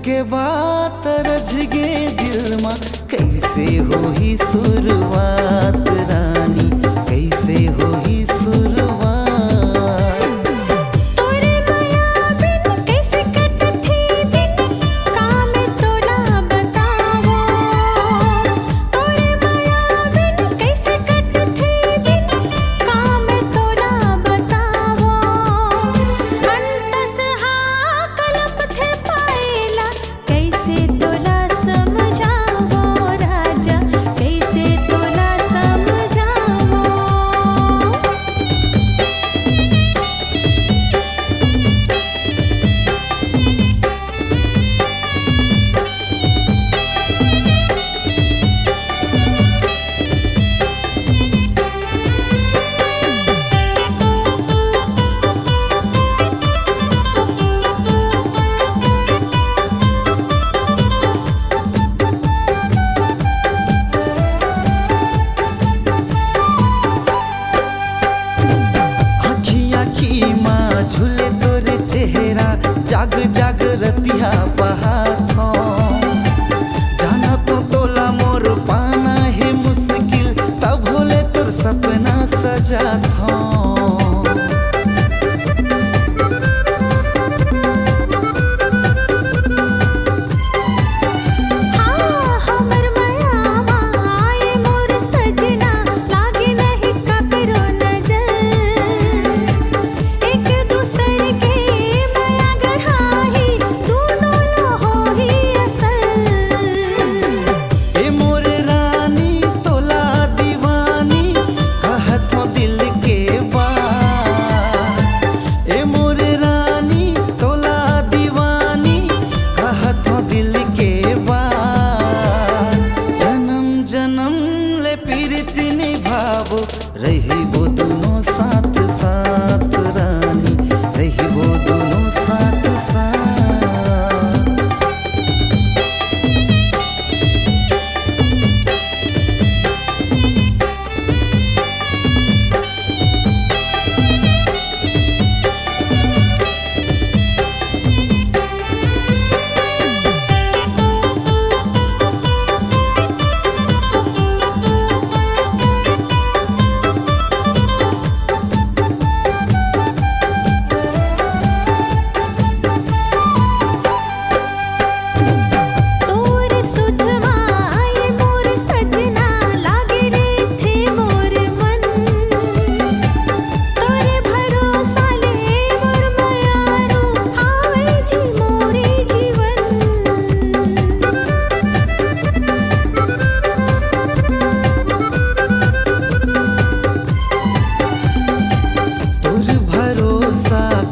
के बात रजगे दिल मा कैसे होही शुरुआत रानी, कैसे होही शुरुआत। तोरे माया बिन कैसे कटथे दिन काम तोला बतावो। तोरे माया बिन कैसे कटथे दिन काम तोला बतावो। अंतस हा कलप थे पाएला कैसे तोला समझावो राजा, कैसे तोला समझावो। झूले तोरे चेहरा जाग जाग रतिया बहाथो। जाना तो तोला मोर पाना है मुश्किल, तब भोले तोर सपना सजाथो। रही वो दोनों साथ साथ रानी, रही वो दोनों साथ साथ।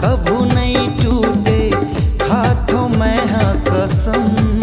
कभू नहीं टूटे खाथो मैं हाँ कसम।